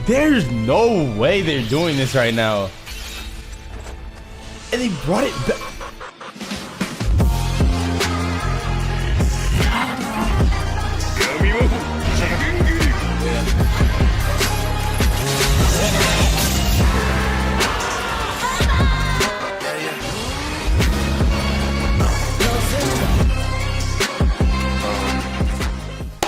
There's no way they're doing this right now. And they brought it back.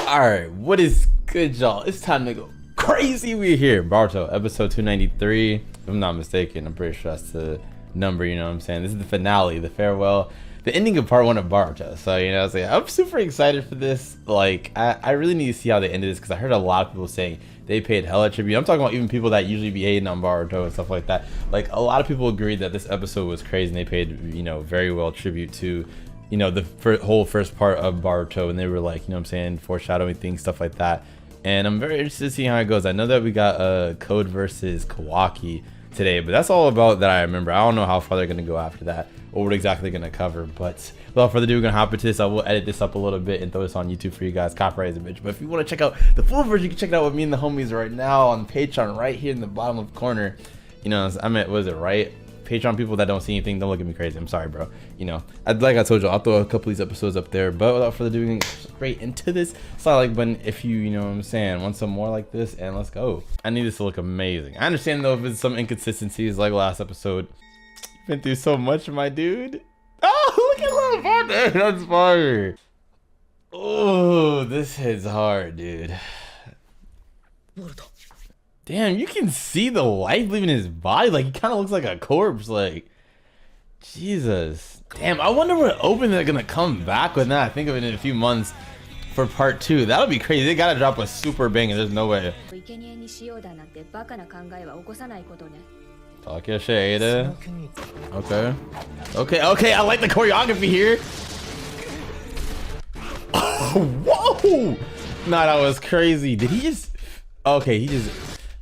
Alright, what is good, y'all? It's time to go crazy. We're here. Boruto, episode 293. If I'm not mistaken, I'm pretty sure that's the number, you know what I'm saying? This is the finale, the farewell, the ending of part 1 of Boruto. So, you know, I was like, I'm super excited for this. Like, I really need to see how they ended this, because I heard a lot of people saying they paid hella tribute. I'm talking about even people that usually be hating on Boruto and stuff like that. Like, a lot of people agreed that this episode was crazy, and they paid, you know, very well tribute to, you know, the whole first part of Boruto, and they were like, you know what I'm saying, foreshadowing things, stuff like that. And I'm very interested to see how it goes. I know that we got Code versus Kawaki today, but that's all about that I remember. I don't know how far they're going to go after that or what exactly they're going to cover. But without further ado, we're going to hop into this. I will edit this up a little bit and throw this on YouTube for you guys. Copyright is a bitch. But if you want to check out the full version, you can check it out with me and the homies right now on Patreon, right here in the bottom left corner. You know, I meant, was it right? Patreon people that don't see anything, don't look at me crazy. I'm sorry, bro. You know, like I told you, I'll throw a couple of these episodes up there. But without further ado, we're gonna get straight into this. Slide like button if you know what I'm saying, want some more like this, and let's go. I need this to look amazing. I understand though if it's some inconsistencies like last episode. Been through so much, my dude. Oh, look at little fun. That's fire. Oh, this hits hard, dude. Damn, you can see the life leaving his body. Like, he kind of looks like a corpse. Like, Jesus. Damn, I wonder what open they're going to come back with now. I think of it in a few months for part 2. That'll be crazy. They got to drop a super banger. There's no way. Talk your shit, Ada. Okay. Okay, I like the choreography here. Oh, whoa! Nah, that was crazy. Did he just... Okay, he just...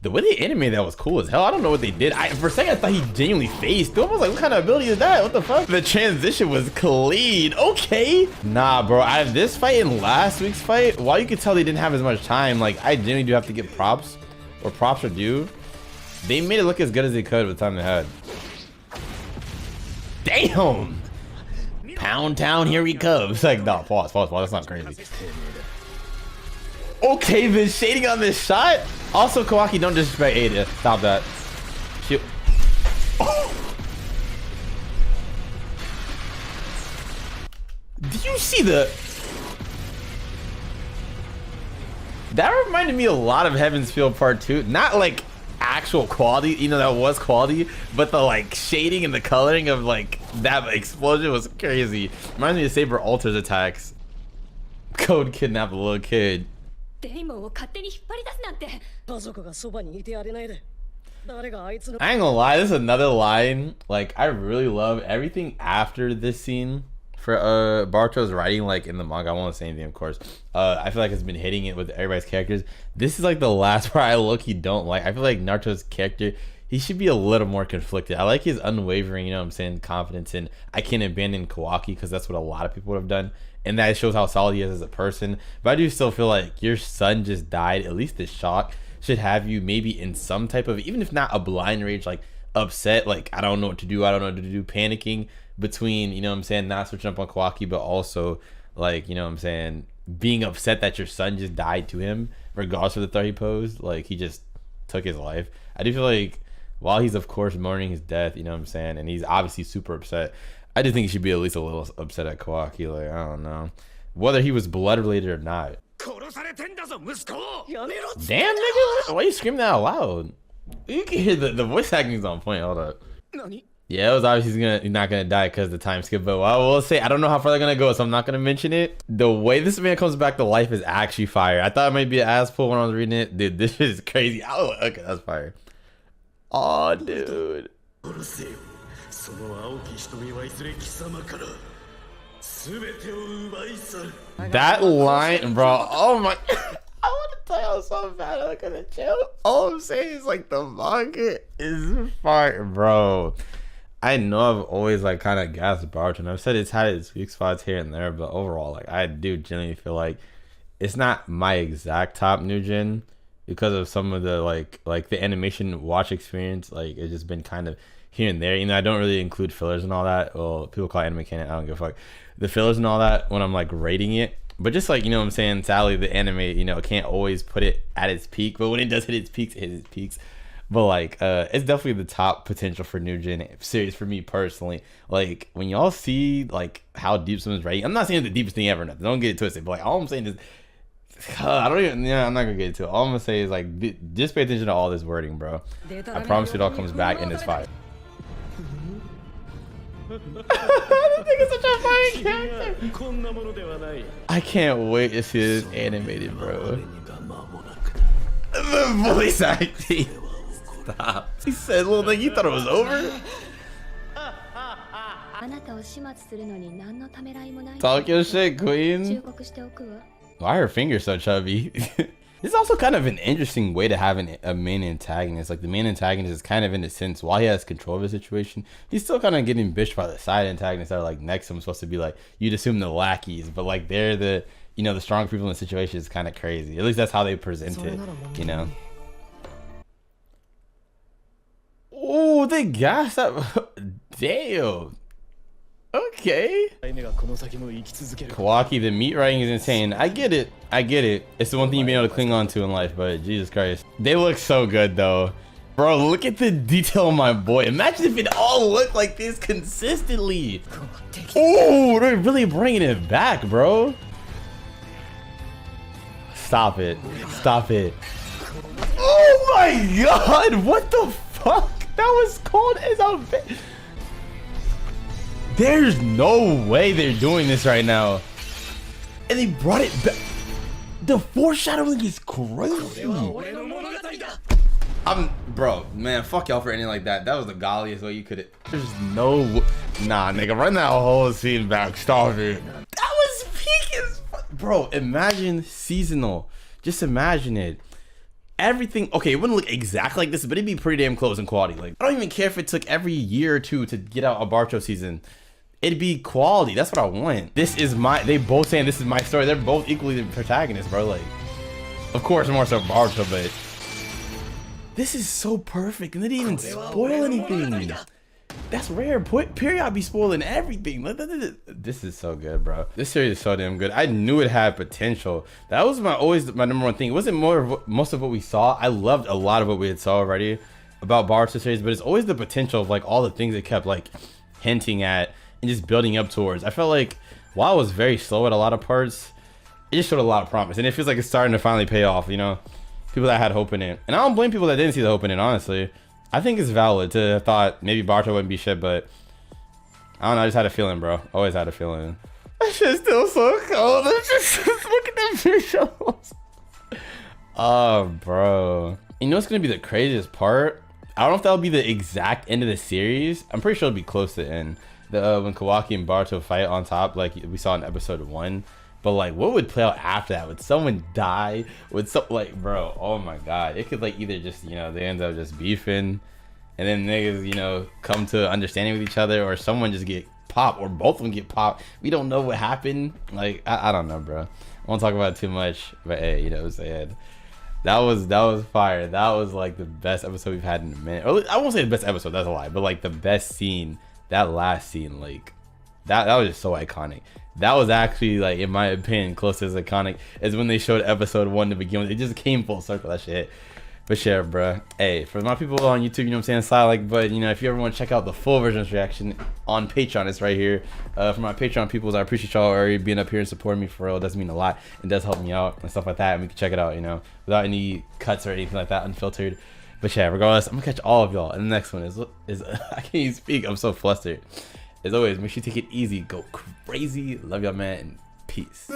The way they animated that was cool as hell. I don't know what they did. For a second, I thought he genuinely phased through. I was like, what kind of ability is that? What the fuck? The transition was clean. Okay. Nah, bro. Out of this fight and last week's fight, while you could tell they didn't have as much time, like, I genuinely do have to give props, or props are due. They made it look as good as they could with the time they had. Damn. Pound Town, here he comes. Like, no, pause. That's not crazy. Okay, the shading on this shot. Also, Kawaki, don't disrespect Ada. Stop that. Shoot. Oh. Do you see the... That reminded me a lot of Heaven's Feel Part 2. Not like actual quality, you know, that was quality, but the like shading and the coloring of like that explosion was crazy. Reminds me of Saber Alter's attacks. Code kidnapped a little kid. I ain't gonna lie, this is another line. Like, I really love everything after this scene for Boruto's writing, like in the manga. I won't say anything, of course. I feel like it's been hitting it with everybody's characters. This is like the last where I low-key don't like. I feel like Naruto's character, he should be a little more conflicted. I like his unwavering, you know what I'm saying, confidence in I can't abandon Kawaki, because that's what a lot of people would have done. And that shows how solid he is as a person. But I do still feel like your son just died. At least the shock should have you maybe in some type of, even if not a blind rage, like upset, like I don't know what to do, panicking between, you know what I'm saying, not switching up on Kawaki, but also like, you know what I'm saying, being upset that your son just died to him, regardless of the threat he posed. Like, he just took his life. I do feel like while he's of course mourning his death, you know what I'm saying, and he's obviously super upset, I do think he should be at least a little upset at Kawaki. Like, I don't know. Whether he was blood related or not. Damn, nigga. Why are you screaming that out loud? You can hear the voice acting is on point. Hold up. Yeah, it was obviously he's not going to die because of the time skip. But I will say, I don't know how far they're going to go, so I'm not going to mention it. The way this man comes back to life is actually fire. I thought it might be an ass pull when I was reading it. Dude, this is crazy. Oh, okay, that's fire. Oh, dude. That line, bro. Oh my. I want to tell y'all so bad. I'm gonna chill. All I'm saying is like the manga is fire, bro. I know I've always like kind of gassed Boruto, and I've said it's had its weak spots here and there, but overall, like I do genuinely feel like it's not my exact top new gen, because of some of the like the animation watch experience. Like it's just been kind of here and there. You know, I don't really include fillers and all that. Well, people call it anime canon. I don't give a fuck. The fillers and all that when I'm like rating it. But just like, you know what I'm saying, sadly the anime, you know, can't always put it at its peak. But when it does hit its peaks, it hits its peaks. But like it's definitely the top potential for new gen series for me personally. Like when y'all see like how deep someone's writing, I'm not saying it's the deepest thing ever, nothing. Don't get it twisted. But like all I'm saying is I don't even, yeah, I'm not gonna get into it. All I'm gonna say is like just pay attention to all this wording, bro. I promise you it all comes back and it's fire. This thing is such a fire character. I can't wait to see this animated, bro. The voice acting. Stop. He said, little thing, you thought it was over? Talk your shit, queen. Why are her fingers so chubby? This is also kind of an interesting way to have a main antagonist. Like the main antagonist is kind of in a sense, while he has control of the situation, he's still kind of getting bitched by the side antagonists that are like next to him, supposed to be like, you'd assume the lackeys, but like they're the, you know, the strong people in the situation. Is kind of crazy. At least that's how they present it, you know? Oh, they gassed up. Damn. Okay. Kawaki, the meat writing is insane. I get it. I get it. It's the one thing you've been able to cling on to in life, but Jesus Christ. They look so good though. Bro, look at the detail on my boy. Imagine if it all looked like this consistently. Oh, they're really bringing it back, bro. Stop it. Stop it. Oh my God. What the fuck? That was cold as a bitch. There's no way they're doing this right now. And they brought it back. The foreshadowing is crazy. Bro, man, fuck y'all for anything like that. That was the golliest way you could. There's no, nah, nigga, run that whole scene back. Stop it. That was peak as fuck. Bro, imagine seasonal. Just imagine it. Everything, okay, it wouldn't look exactly like this, but it'd be pretty damn close in quality. Like, I don't even care if it took every year or two to get out a Boruto season. It'd be quality. That's what I want. This is my, they both saying this is my story. They're both equally the protagonists, bro. Like, of course, more so Boruto, but this is so perfect. And they didn't even spoil anything. That's rare. Period be spoiling everything. This is so good, bro. This series is so damn good. I knew it had potential. That was always my number one thing. It wasn't most of what we saw. I loved a lot of what we had saw already about Boruto series, but it's always the potential of like all the things it kept like hinting at and just building up towards. I felt like while it was very slow at a lot of parts, it just showed a lot of promise, and it feels like it's starting to finally pay off. You know, people that had hope in it, and I don't blame people that didn't see the hope in it. Honestly, I think it's valid to have thought maybe Boruto wouldn't be shit, but I don't know. I just had a feeling, bro. Always had a feeling. That shit's still so cold. Just look at the visuals. Oh, bro. You know what's gonna be the craziest part? I don't know if that'll be the exact end of the series. I'm pretty sure it'll be close to the end. When Kawaki and Boruto fight on top, like we saw in episode 1. But like, what would play out after that? Would someone die? Would some, like, bro? Oh my God! It could like either just, you know, they end up just beefing, and then niggas, you know, come to understanding with each other, or someone just get popped, or both of them get popped. We don't know what happened. Like, I don't know, bro. I won't talk about it too much, but hey, you know what I'm saying? That was fire. That was like the best episode we've had in a minute. Or I won't say the best episode. That's a lie. But like the best scene. That last scene, like that was just so iconic. That was actually, like, in my opinion, close to as iconic as when they showed episode 1 to begin with. It just came full circle, that shit. But share, bro. Hey, for my people on YouTube, you know what I'm saying, slide like button. You know, if you ever want to check out the full version of this reaction on Patreon, it's right here. For my Patreon peoples, I appreciate y'all already being up here and supporting me for real. It does mean a lot. It does help me out and stuff like that. And we can check it out, you know, without any cuts or anything like that, unfiltered. But yeah, regardless, I'm gonna catch all of y'all. And the next one is I can't even speak. I'm so flustered. As always, make sure you take it easy, go crazy. Love y'all, man, and peace.